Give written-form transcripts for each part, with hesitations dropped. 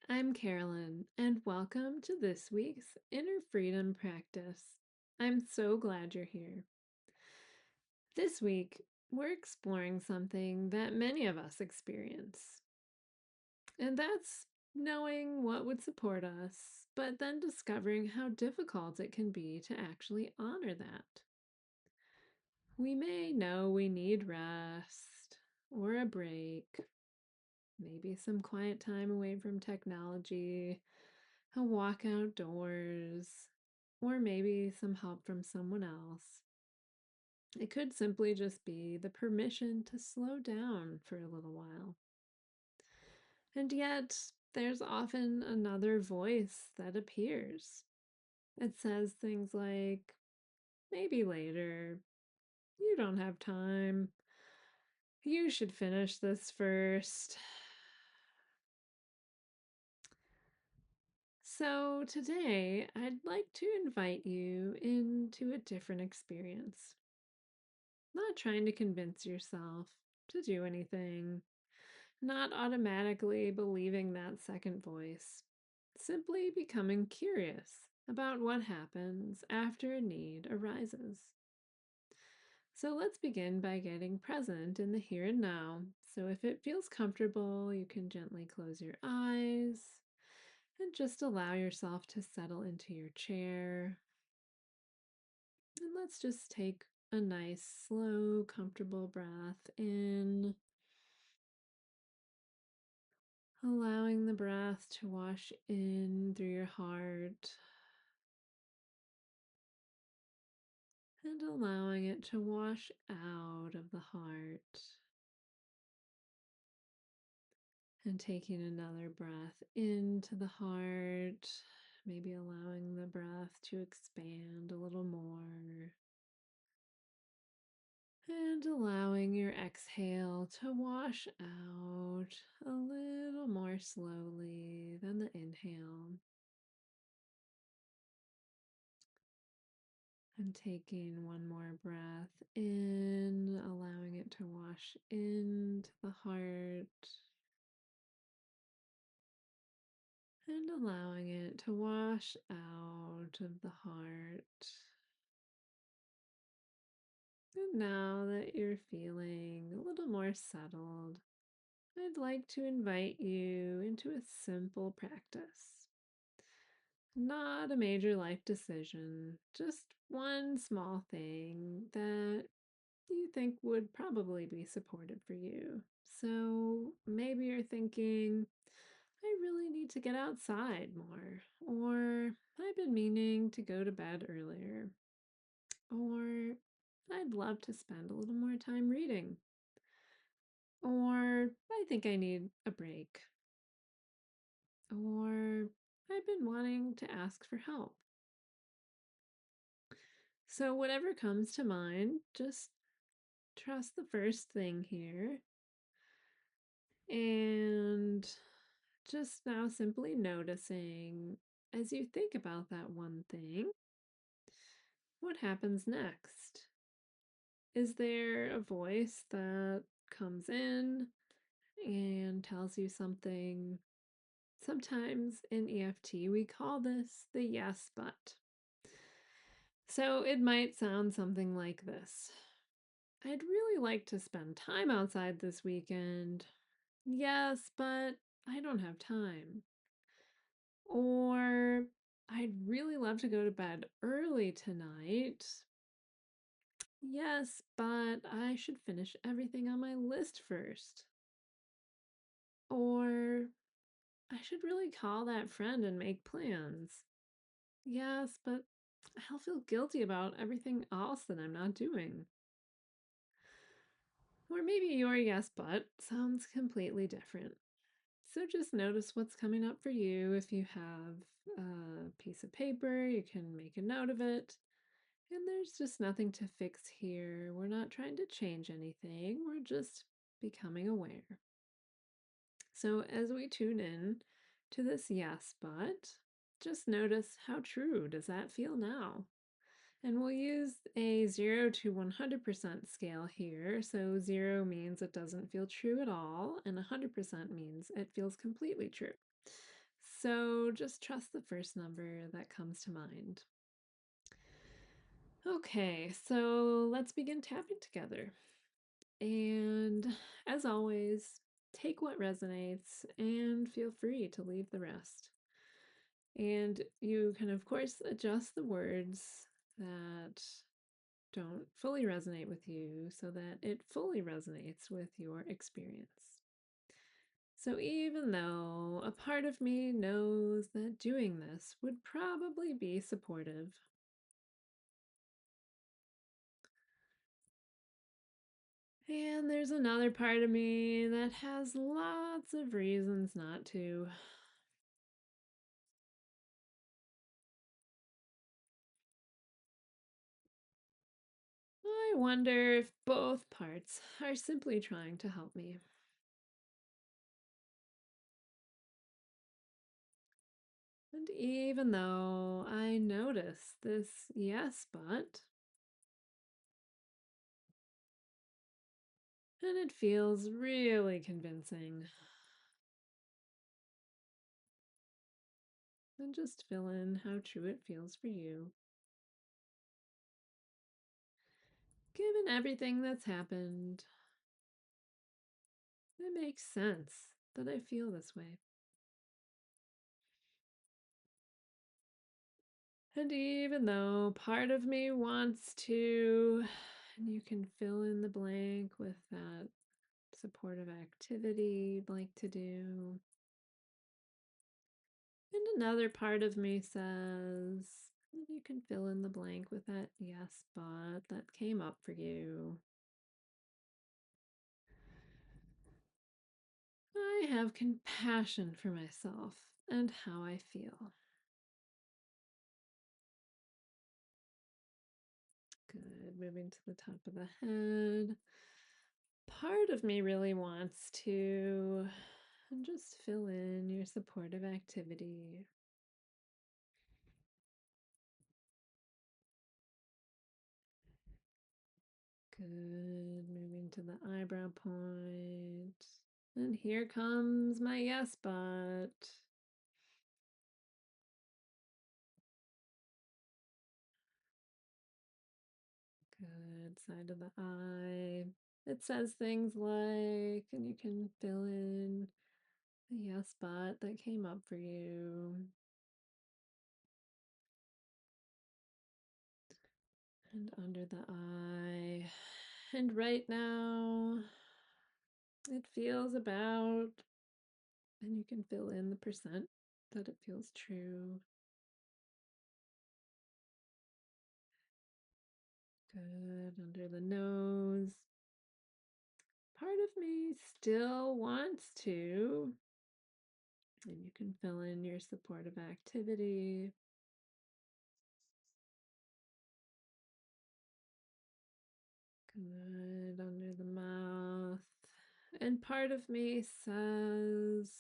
I'm Carolyn, and welcome to this week's Inner Freedom Practice. I'm so glad you're here. This week, we're exploring something that many of us experience, and that's knowing what would support us, but then discovering how difficult it can be to actually honor that. We may know we need rest or a break, maybe some quiet time away from technology, a walk outdoors, or maybe some help from someone else. It could simply just be the permission to slow down for a little while. And yet, there's often another voice that appears. It says things like, maybe later, you don't have time, you should finish this first. So, today I'd like to invite you into a different experience. Not trying to convince yourself to do anything, not automatically believing that second voice, simply becoming curious about what happens after a need arises. So let's begin by getting present in the here and now. So if it feels comfortable, you can gently close your eyes and just allow yourself to settle into your chair. And let's just take a nice, slow, comfortable breath in, allowing the breath to wash in through your heart and allowing it to wash out of the heart. And taking another breath into the heart, maybe allowing the breath to expand a little more. And allowing your exhale to wash out a little more slowly than the inhale. And taking one more breath in, allowing it to wash into the heart. And allowing it to wash out of the heart. And now that you're feeling a little more settled, I'd like to invite you into a simple practice. Not a major life decision, just one small thing that you think would probably be supportive for you. So maybe you're thinking, I really need to get outside more, or I've been meaning to go to bed earlier, or I'd love to spend a little more time reading, or I think I need a break, or I've been wanting to ask for help. So, whatever comes to mind, just trust the first thing here and just now simply noticing as you think about that one thing, what happens next? Is there a voice that comes in and tells you something? Sometimes in EFT, we call this the yes but. So it might sound something like this: I'd really like to spend time outside this weekend. Yes, but I don't have time. Or I'd really love to go to bed early tonight. Yes, but I should finish everything on my list first. Or I should really call that friend and make plans. Yes, but I'll feel guilty about everything else that I'm not doing. Or maybe your yes, but sounds completely different. So just notice what's coming up for you. If you have a piece of paper, you can make a note of it. And there's just nothing to fix here. We're not trying to change anything, we're just becoming aware. So as we tune in to this yes, but just notice how true does that feel now? And we'll use a 0 to 100% scale here. So 0 means it doesn't feel true at all, and 100% means it feels completely true. So just trust the first number that comes to mind. Okay, so let's begin tapping together. And as always, take what resonates and feel free to leave the rest. And you can, of course, adjust the words that don't fully resonate with you so that it fully resonates with your experience. So, even though a part of me knows that doing this would probably be supportive, and there's another part of me that has lots of reasons not to. I wonder if both parts are simply trying to help me. And even though I notice this yes but, and it feels really convincing, and just fill in how true it feels for you. Given everything that's happened, it makes sense that I feel this way. And even though part of me wants to, and you can fill in the blank with that supportive activity you'd like to do. And another part of me says, and you can fill in the blank with that yes but that came up for you. I have compassion for myself and how I feel. Good. Moving to the top of the head. Part of me really wants to just fill in your supportive activity. Good. Moving to the eyebrow point. And here comes my yes, but. Good. Side of the eye. It says things like, and you can fill in the yes, but that came up for you. And under the eye. And right now, it feels about, and you can fill in the percent that it feels true. Good. Under the nose. Part of me still wants to, and you can fill in your supportive activity. Good. Under the mouth. And part of me says,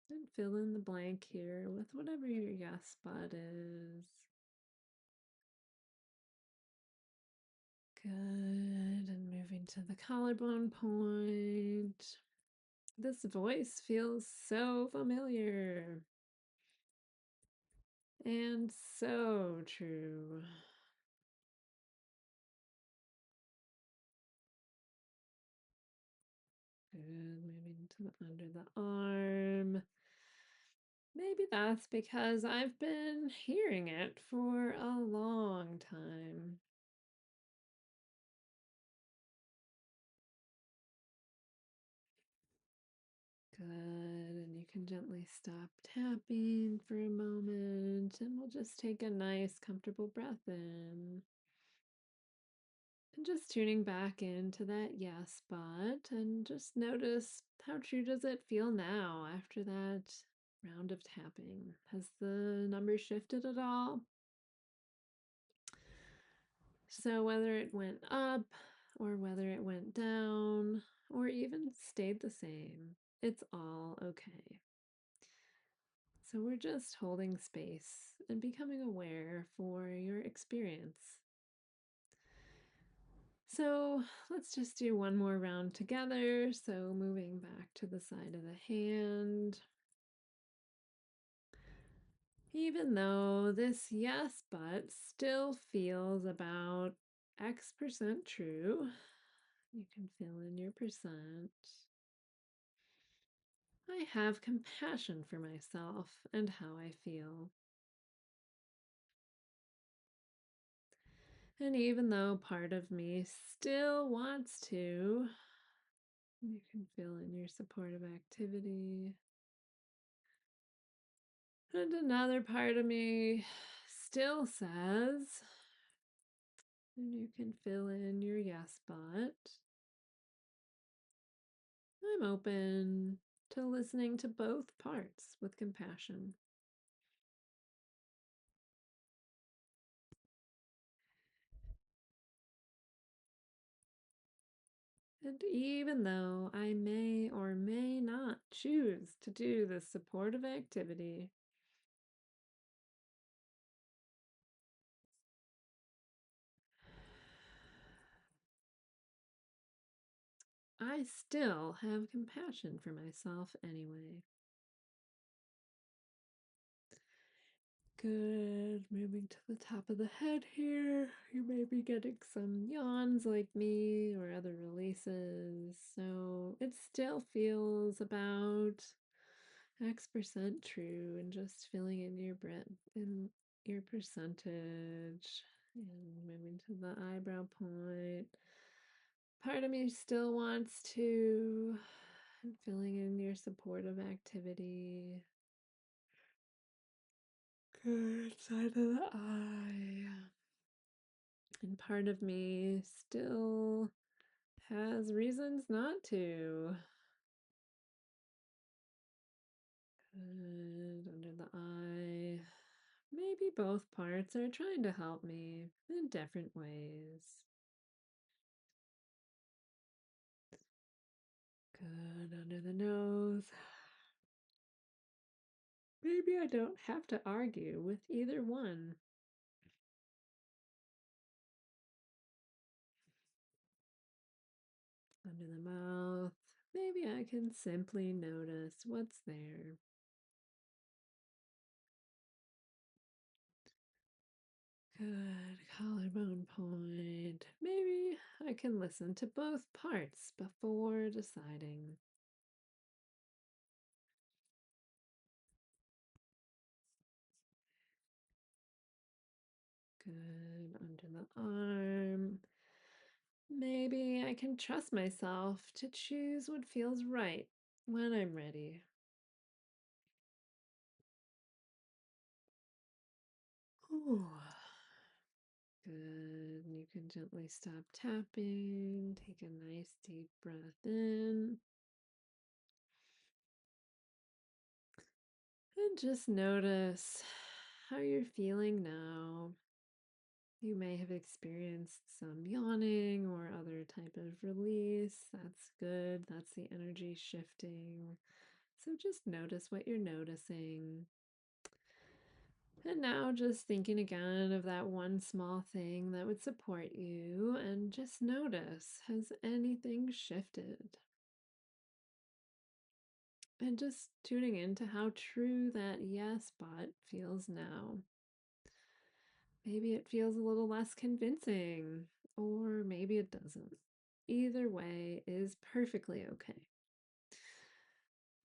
and fill in the blank here with whatever your yes spot is. Good. And moving to the collarbone point. This voice feels so familiar and so true. Good. Moving to the under the arm. Maybe that's because I've been hearing it for a long time. Good. And you can gently stop tapping for a moment, and we'll just take a nice, comfortable breath in. And just tuning back into that yes but, and just notice how true does it feel now after that round of tapping? Has the number shifted at all? So, whether it went up or whether it went down or even stayed the same, it's all okay. So, we're just holding space and becoming aware for your experience. So, let's just do one more round together. So, moving back to the side of the hand. Even though this yes but still feels about X% true, you can fill in your percent. I have compassion for myself and how I feel. And even though part of me still wants to, you can fill in your supportive activity. And another part of me still says, and you can fill in your yes, but I'm open to listening to both parts with compassion. And even though I may or may not choose to do this supportive activity, I still have compassion for myself anyway. Good. Moving to the top of the head here. You may be getting some yawns like me or other releases. So it still feels about X% true and just filling in your breath in your percentage and moving to the eyebrow point. Part of me still wants to and filling in your supportive activity. Good side of the eye. And part of me still has reasons not to. Good under the eye. Maybe both parts are trying to help me in different ways. Good under the nose. Maybe I don't have to argue with either one. Under the mouth. Maybe I can simply notice what's there. Good collarbone point. Maybe I can listen to both parts before deciding. Good under the arm. Maybe I can trust myself to choose what feels right when I'm ready. Ooh. Good. You can gently stop tapping. Take a nice deep breath in. And just notice how you're feeling now. You may have experienced some yawning or other type of release. That's good. That's the energy shifting. So just notice what you're noticing. And now just thinking again of that one small thing that would support you and just notice, has anything shifted? And just tuning into how true that yes but feels now. Maybe it feels a little less convincing, or maybe it doesn't. Either way is perfectly okay.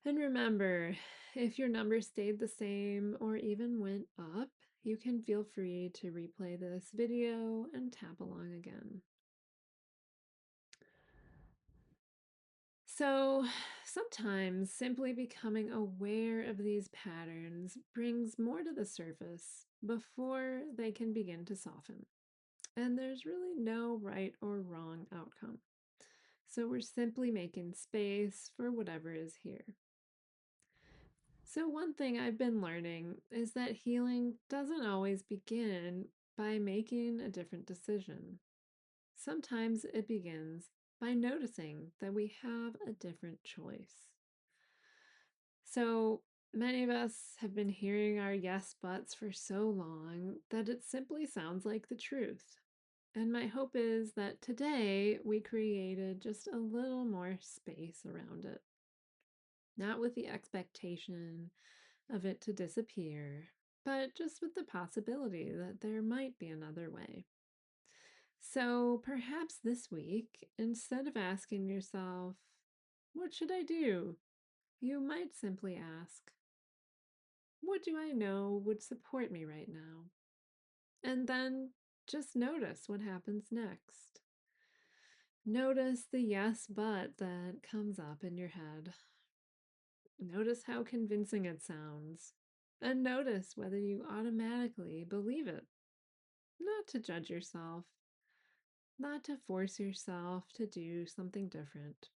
And remember, if your number stayed the same or even went up, you can feel free to replay this video and tap along again. So, sometimes simply becoming aware of these patterns brings more to the surface before they can begin to soften. And there's really no right or wrong outcome. So, we're simply making space for whatever is here. So, one thing I've been learning is that healing doesn't always begin by making a different decision. Sometimes it begins by noticing that we have a different choice. So, many of us have been hearing our yes buts for so long that it simply sounds like the truth. And my hope is that today we created just a little more space around it, not with the expectation of it to disappear, but just with the possibility that there might be another way. So perhaps this week, instead of asking yourself, "What should I do?" you might simply ask, "What do I know would support me right now?" And then just notice what happens next. Notice the yes, but that comes up in your head. Notice how convincing it sounds. And notice whether you automatically believe it. Not to judge yourself, not to force yourself to do something different,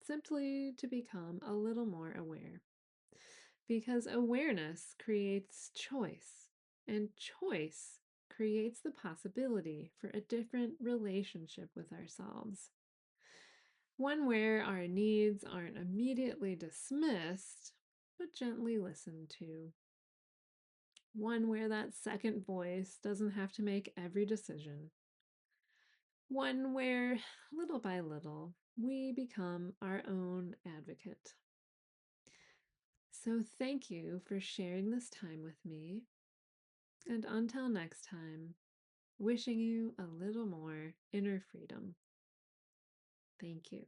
simply to become a little more aware. Because awareness creates choice, and choice creates the possibility for a different relationship with ourselves. One where our needs aren't immediately dismissed, but gently listened to. One where that second voice doesn't have to make every decision. One where, little by little, we become our own advocate. So, thank you for sharing this time with me. And until next time, wishing you a little more inner freedom. Thank you.